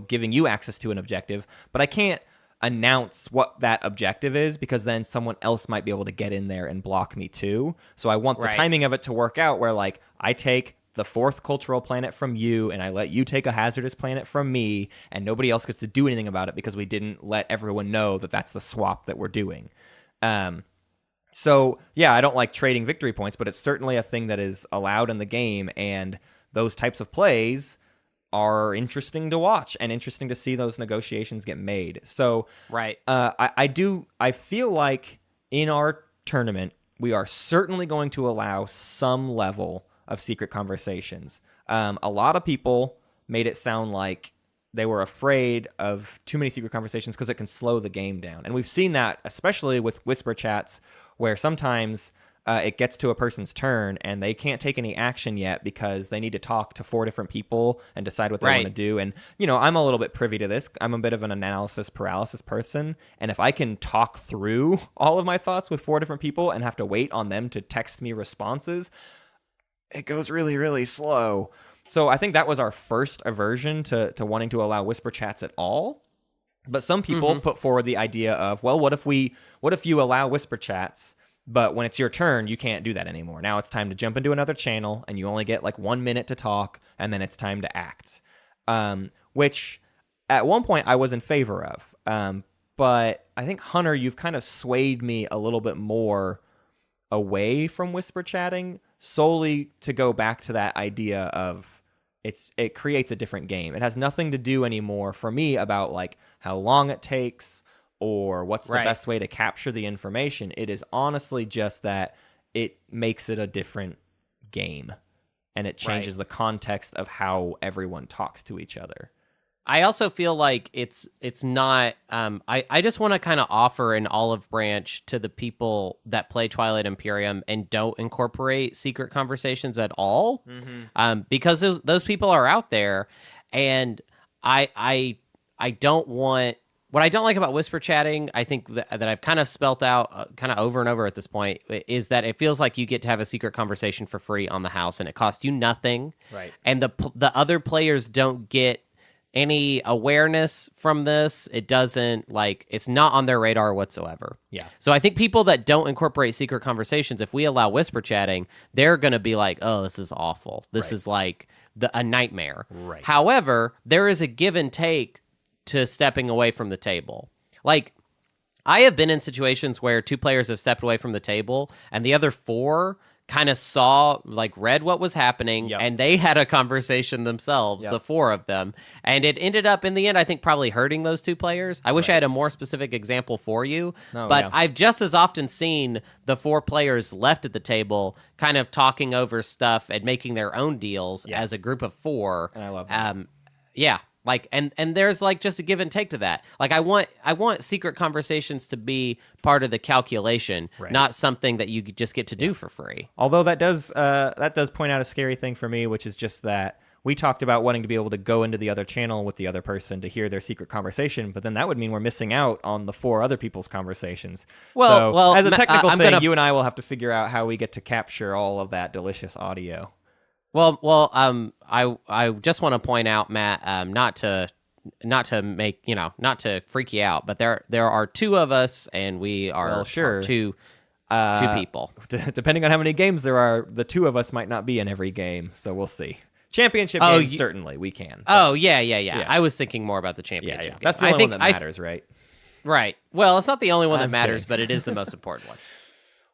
giving you access to an objective, but I can't announce what that objective is because then someone else might be able to get in there and block me too. So I want the timing of it to work out where like I take the fourth cultural planet from you and I let you take a hazardous planet from me, and nobody else gets to do anything about it because we didn't let everyone know that that's the swap that we're doing. So yeah, I don't like trading victory points, but it's certainly a thing that is allowed in the game, and those types of plays are interesting to watch and interesting to see those negotiations get made. So I feel like in our tournament, we are certainly going to allow some level of secret conversations. A lot of people made it sound like they were afraid of too many secret conversations because it can slow the game down. And we've seen that, especially with whisper chats, where sometimes it gets to a person's turn and they can't take any action yet because they need to talk to 4 different people and decide what they want to do. And, I'm a little bit privy to this. I'm a bit of an analysis paralysis person. And if I can talk through all of my thoughts with 4 different people and have to wait on them to text me responses, it goes really, really slow. So I think that was our first aversion to wanting to allow whisper chats at all. But some people put forward the idea of, well, what if you allow whisper chats, but when it's your turn, you can't do that anymore. Now it's time to jump into another channel, and you only get like 1 minute to talk, and then it's time to act. Which at one point I was in favor of. But I think, Hunter, you've kind of swayed me a little bit more away from whisper chatting, solely to go back to that idea of it creates a different game. It has nothing to do anymore for me about like how long it takes or what's the best way to capture the information. It is honestly just that it makes it a different game, and it changes the context of how everyone talks to each other. I also feel like it's not. I just want to kind of offer an olive branch to the people that play Twilight Imperium and don't incorporate secret conversations at all, because those people are out there, and I don't want. What I don't like about whisper chatting, I think that I've kind of spelt out kind of over and over at this point, is that it feels like you get to have a secret conversation for free on the house, and it costs you nothing, right? And the other players don't get any awareness from this. It doesn't, like, it's not on their radar whatsoever. Yeah. So I think people that don't incorporate secret conversations, if we allow whisper chatting, they're going to be like, oh, this is awful. This is like a nightmare. Right. However, there is a give and take to stepping away from the table. Like, I have been in situations where 2 players have stepped away from the table and the other 4 kind of read what was happening, and they had a conversation themselves, the 4 of them. And it ended up, in the end, I think probably hurting those 2 players. I wish I had a more specific example for you, but I've just as often seen the 4 players left at the table kind of talking over stuff and making their own deals as a group of 4. And I love that. Yeah. Like, and there's like just a give and take to that. Like, I want secret conversations to be part of the calculation, not something that you just get to do for free. Although that does point out a scary thing for me, which is just that we talked about wanting to be able to go into the other channel with the other person to hear their secret conversation, but then that would mean we're missing out on the 4 other people's conversations. Well, as a technical thing, you and I will have to figure out how we get to capture all of that delicious audio. Well, I just want to point out, Matt, not to make, not to freak you out, but there are 2 of us, and we are two people. Depending on how many games there are, the 2 of us might not be in every game, so we'll see. Championship games, certainly we can. But, yeah. I was thinking more about the championship. Yeah. That's the only one that matters, right? Right. Well, it's not the only one that matters, but it is the most important one.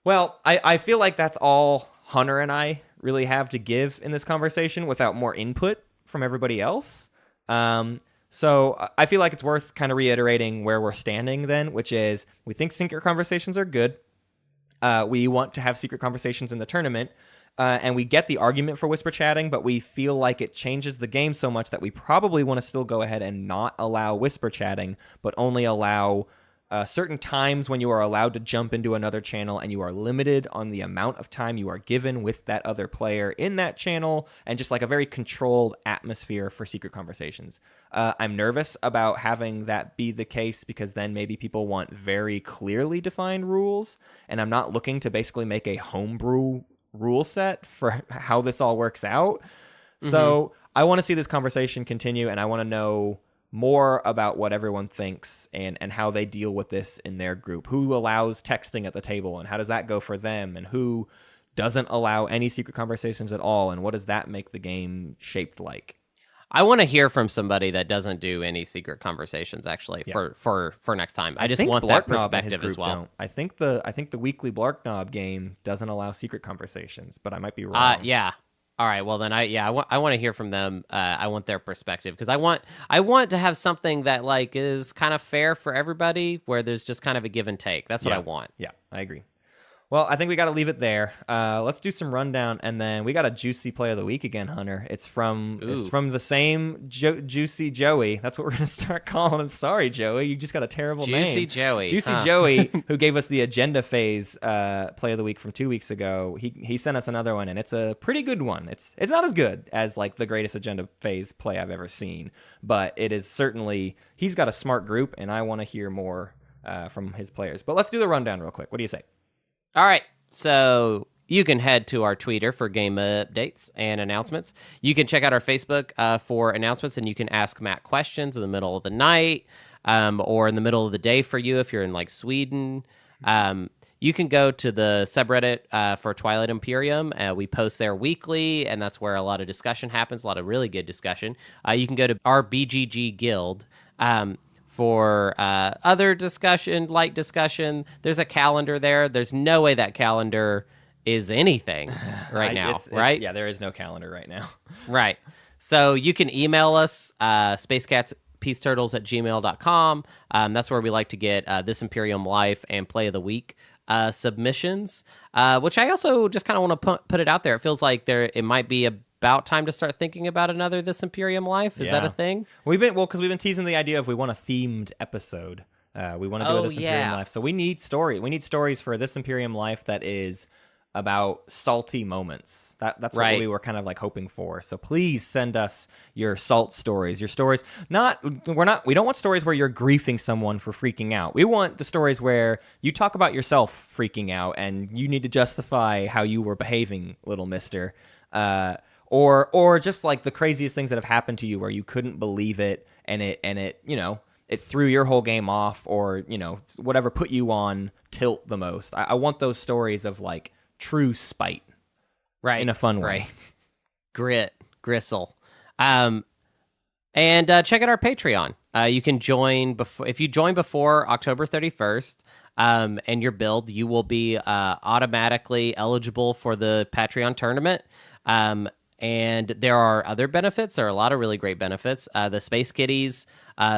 Well, I feel like that's all Hunter and I really have to give in this conversation without more input from everybody else. So I feel like it's worth kind of reiterating where we're standing then, which is we think secret conversations are good. We want to have secret conversations in the tournament. And we get the argument for whisper chatting, but we feel like it changes the game so much that we probably want to still go ahead and not allow whisper chatting, but only allow certain times when you are allowed to jump into another channel, and you are limited on the amount of time you are given with that other player in that channel, and just like a very controlled atmosphere for secret conversations. I'm nervous about having that be the case because then maybe people want very clearly defined rules, and I'm not looking to basically make a homebrew rule set for how this all works out. So I want to see this conversation continue, and I want to know more about what everyone thinks and how they deal with this in their group. Who allows texting at the table, and how does that go for them? And who doesn't allow any secret conversations at all, and what does that make the game shaped like? I want to hear from somebody that doesn't do any secret conversations, actually, for next time. I just want that perspective as well. I think the weekly Blarknob game doesn't allow secret conversations, but I might be wrong. Yeah. All right, well then I want to hear from them. I want their perspective because I want to have something that like is kind of fair for everybody, where there's just kind of a give and take. That's what I want. Yeah, I agree. Well, I think we got to leave it there. Let's do some rundown, and then we got a juicy play of the week again, Hunter. It's from the same Juicy Joey. That's what we're gonna start calling him. Sorry, Joey, you just got a terrible name. Juicy Joey. Juicy Joey, who gave us the agenda phase play of the week from 2 weeks ago. He sent us another one, and it's a pretty good one. It's not as good as like the greatest agenda phase play I've ever seen, but it is certainly. He's got a smart group, and I want to hear more from his players. But let's do the rundown real quick. What do you say? All right, so you can head to our Twitter for game updates and announcements. You can check out our Facebook for announcements, and you can ask Matt questions in the middle of the night or in the middle of the day for you if you're in like Sweden. You can go to the subreddit for Twilight Imperium. We post there weekly, and that's where a lot of discussion happens, a lot of really good discussion. You can go to our BGG Guild. For other discussion, light discussion, there's a calendar there. There's no way that calendar is anything right now, right? Yeah, there is no calendar right now. Right. So you can email us, spacecatspeaceturtles@gmail.com. That's where we like to get This Imperium Life and Play of the Week submissions, which I also just kind of want to put it out there. It feels like it might be about time to start thinking about another This Imperium Life. Is that a thing? Because we've been teasing the idea of we want a themed episode. We want to do a This Imperium Life. So we need story. We need stories for This Imperium Life that is about salty moments. That's what we were kind of like hoping for. So please send us your salt stories. Your stories. We don't want stories where you're griefing someone for freaking out. We want the stories where you talk about yourself freaking out and you need to justify how you were behaving, little mister. Or just like the craziest things that have happened to you where you couldn't believe it and it it threw your whole game off, or whatever put you on tilt the most. I want those stories of like true spite, right, in a fun way. Gristle. And check out our Patreon. You can join if you join before October 31st. And your build, you will be automatically eligible for the Patreon tournament. And there are other benefits. There are a lot of really great benefits. The Space Kitties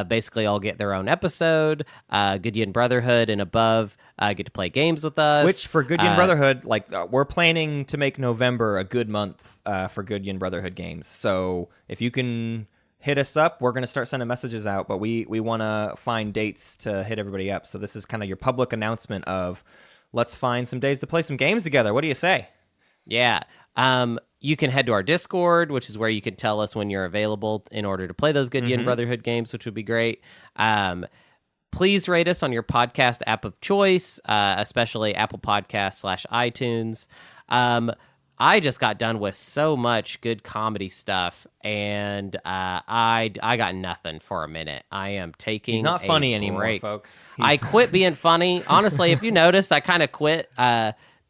basically all get their own episode. Goodyan Brotherhood and above get to play games with us. Which, for Goodyan Brotherhood, we're planning to make November a good month for Goodyan Brotherhood games. So if you can hit us up, we're going to start sending messages out. But we want to find dates to hit everybody up. So this is kind of your public announcement of let's find some days to play some games together. What do you say? Yeah. You can head to our Discord, which is where you can tell us when you're available in order to play those Goodyan Brotherhood games, which would be great. Please rate us on your podcast app of choice, especially Apple Podcasts /iTunes. I just got done with so much good comedy stuff, and I got nothing for a minute. I am taking He's not funny anymore, folks. I quit being funny. Honestly, if you notice, I kind of quit.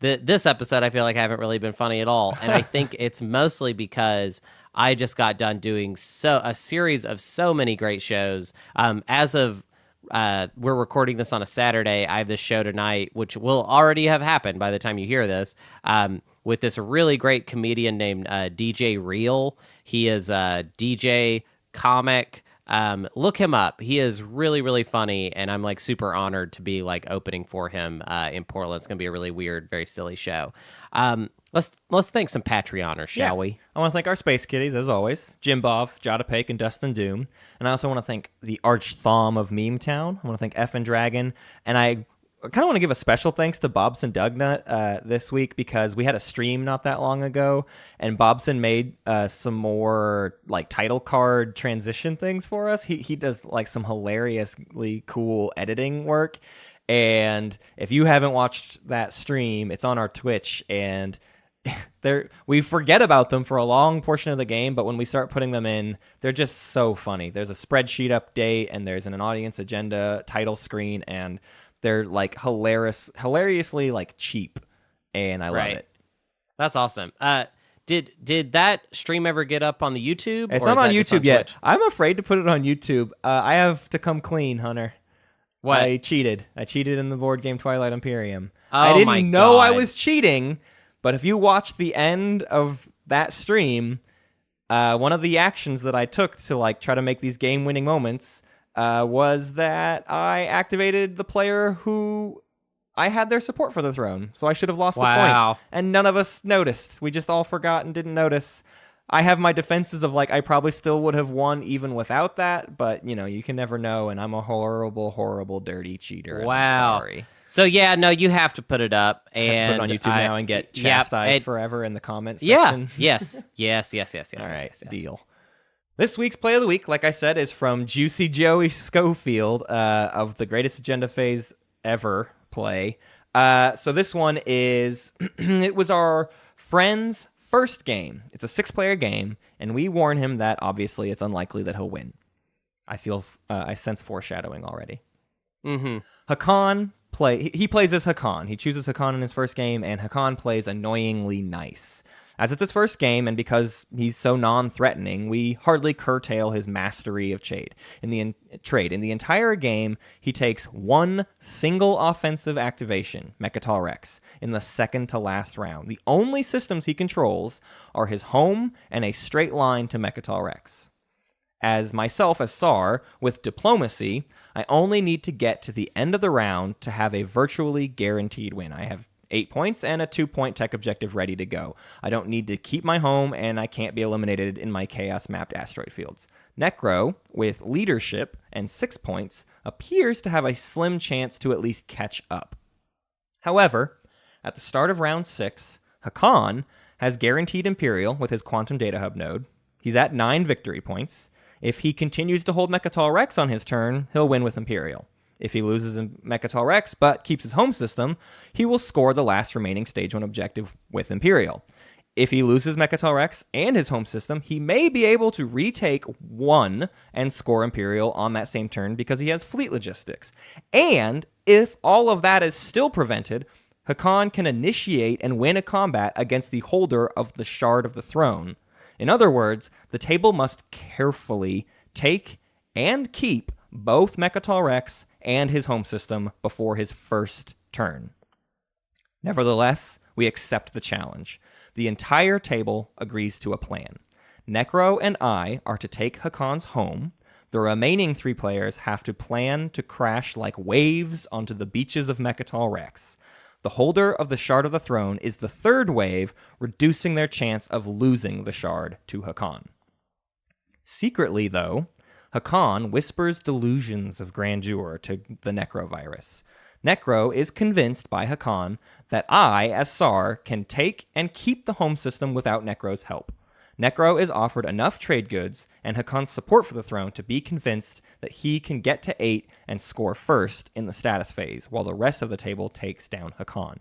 This episode, I feel like I haven't really been funny at all, and I think it's mostly because I just got done doing a series of so many great shows. As of we're recording this on a Saturday, I have this show tonight, which will already have happened by the time you hear this, with this really great comedian named DJ Real. He is a DJ comic. Look him up. He is really, really funny, and I'm like super honored to be like opening for him in Portland. It's gonna be a really weird, very silly show. Let's thank some Patreoners, shall we? I want to thank our Space Kitties, as always, Jim Bov, Jada Pake, and Dustin Doom. And I also want to thank the Arch Thom of Meme Town. I want to thank F and Dragon, and I kind of want to give a special thanks to Bobson Dugnut this week, because we had a stream not that long ago, and Bobson made some more like title card transition things for us. He does like some hilariously cool editing work, and if you haven't watched that stream, it's on our Twitch, and we forget about them for a long portion of the game, but when we start putting them in, they're just so funny. There's a spreadsheet update, and there's an audience agenda title screen, and they're like hilariously like cheap, and I love it. That's awesome. Did that stream ever get up on the YouTube? It's not on YouTube yet. I'm afraid to put it on YouTube. I have to come clean, Hunter. What? I cheated in the board game Twilight Imperium. Oh, I my didn't know I God. was cheating, but if you watch the end of that stream, one of the actions that I took to like try to make these game-winning moments was that I activated the player who I had their support for the throne, so I should have lost the point. And none of us noticed. We just all forgot and didn't notice. I have my defenses of like I probably still would have won even without that, but you can never know, and I'm a horrible, horrible, dirty cheater. And I'm sorry. So yeah, no, you have to put it up, and I have to put it on YouTube now and get chastised forever in the comments section. Yes. All right, deal. This week's Play of the Week, like I said, is from Juicy Joey Schofield of the Greatest Agenda Phase Ever play. So this one is, it was our friend's first game. It's a 6-player game, and we warn him that obviously it's unlikely that he'll win. I sense foreshadowing already. Mm-hmm. Hakan he plays as Hakan. He chooses Hakan in his first game, and Hakan plays annoyingly nice. As it's his first game, and because he's so non-threatening, we hardly curtail his mastery of trade. In the entire game, he takes one single offensive activation, Mechatol Rex, in the second to last round. The only systems he controls are his home and a straight line to Mechatol Rex. As myself as Sar, with Diplomacy, I only need to get to the end of the round to have a virtually guaranteed win. I have 8 points and a 2-point tech objective ready to go. I don't need to keep my home, and I can't be eliminated in my chaos-mapped asteroid fields. Necro, with Leadership and 6 points, appears to have a slim chance to at least catch up. However, at the start of round 6, Hakan has guaranteed Imperial with his Quantum Data Hub node. He's at 9 victory points. If he continues to hold Mechatol Rex on his turn, he'll win with Imperial. If he loses Mechatol Rex but keeps his home system, he will score the last remaining Stage 1 objective with Imperial. If he loses Mechatol Rex and his home system, he may be able to retake 1 and score Imperial on that same turn because he has fleet logistics. And if all of that is still prevented, Hakan can initiate and win a combat against the holder of the Shard of the Throne. In other words, the table must carefully take and keep both Mechatol Rex and his home system before his first turn. Nevertheless, we accept the challenge. The entire table agrees to a plan. Necro and I are to take Hakan's home. The remaining 3 players have to plan to crash like waves onto the beaches of Mechatol Rex. The holder of the Shard of the Throne is the third wave, reducing their chance of losing the shard to Hakan. Secretly, though, Hakan whispers delusions of grandeur to the Necrovirus. Necro is convinced by Hakan that I, as Sar, can take and keep the home system without Necro's help. Necro is offered enough trade goods and Hakan's support for the throne to be convinced that he can get to 8 and score first in the status phase, while the rest of the table takes down Hakan.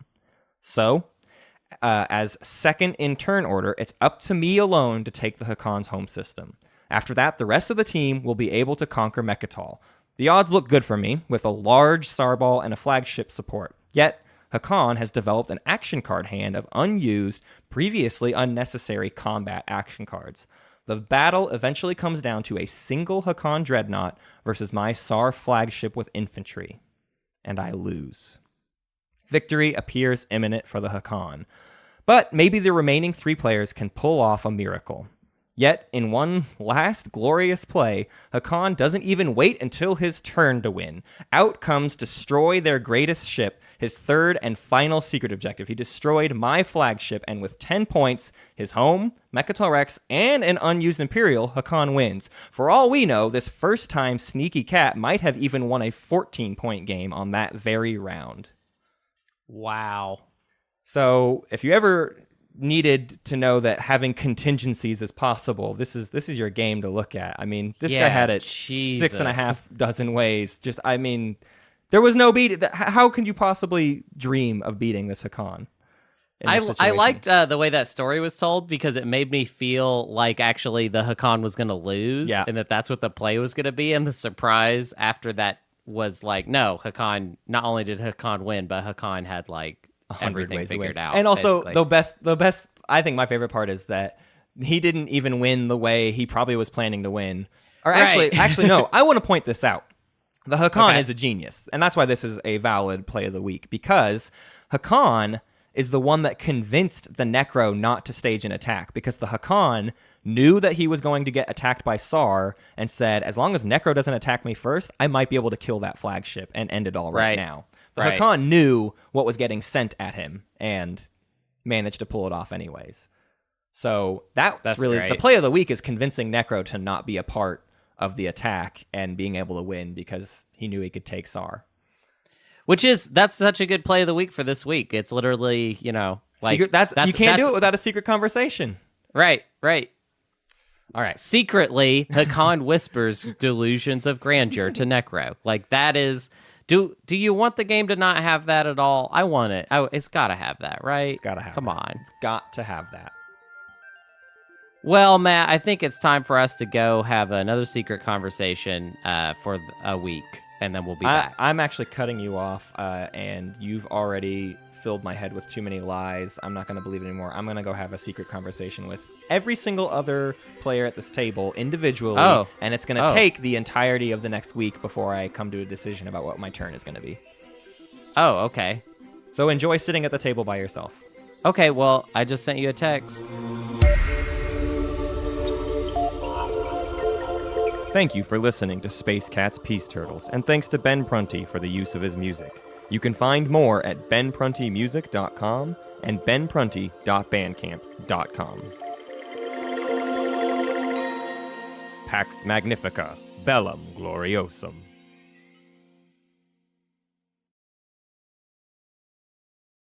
So, as second in turn order, it's up to me alone to take the Hakan's home system. After that, the rest of the team will be able to conquer Mechatol. The odds look good for me, with a large Starball and a flagship support. Yet, Hakan has developed an action card hand of unused, previously unnecessary combat action cards. The battle eventually comes down to a single Hakan Dreadnought versus my Sar flagship with infantry. And I lose. Victory appears imminent for the Hakan. But maybe the remaining 3 players can pull off a miracle. Yet, in one last glorious play, Hakan doesn't even wait until his turn to win. Out comes Destroy Their Greatest Ship, his third and final secret objective. He destroyed my flagship, and with 10 points, his home, Mechatol Rex, and an unused Imperial, Hakan wins. For all we know, this first-time sneaky cat might have even won a 14-point game on that very round. Wow. So, if you ever needed to know that having contingencies is possible, this is your game to look at. I mean, this guy had it Jesus. 6.5 dozen ways. Just, I mean, there was no beat. How could you possibly dream of beating this Hakan? I liked the way that story was told because it made me feel like actually the Hakan was going to lose, and that's what the play was going to be. And the surprise after that was like, no, Hakan. Not only did Hakan win, but Hakan had like everything figured out. And also the best, I think my favorite part is that he didn't even win the way he probably was planning to win. Or actually, no, I want to point this out. The Hakan is a genius, and that's why this is a valid play of the week, because Hakan is the one that convinced the Necro not to stage an attack, because the Hakan knew that he was going to get attacked by Sar and said, as long as Necro doesn't attack me first, I might be able to kill that flagship and end it all right now. The Hakan knew what was getting sent at him and managed to pull it off anyways. So that's really great. The play of the week is convincing Necro to not be a part of the attack and being able to win because he knew he could take Sar. That's such a good play of the week for this week. It's literally, like you can't do it without a secret conversation. Right. All right. Secretly, Hakan whispers delusions of grandeur to Necro. Like that is. Do you want the game to not have that at all? I want it. It's got to have that, right? It's got to have. Come on. It's got to have that. Well, Matt, I think it's time for us to go have another secret conversation for a week. and then we'll be back. I'm actually cutting you off, and you've already filled my head with too many lies. I'm not going to believe it anymore. I'm going to go have a secret conversation with every single other player at this table individually, and it's going to take the entirety of the next week before I come to a decision about what my turn is going to be. Oh, okay. So enjoy sitting at the table by yourself. Okay, well, I just sent you a text. Thank you for listening to Space Cat's Peace Turtles, and thanks to Ben Prunty for the use of his music. You can find more at benpruntymusic.com and benprunty.bandcamp.com. Pax Magnifica, Bellum Gloriosum.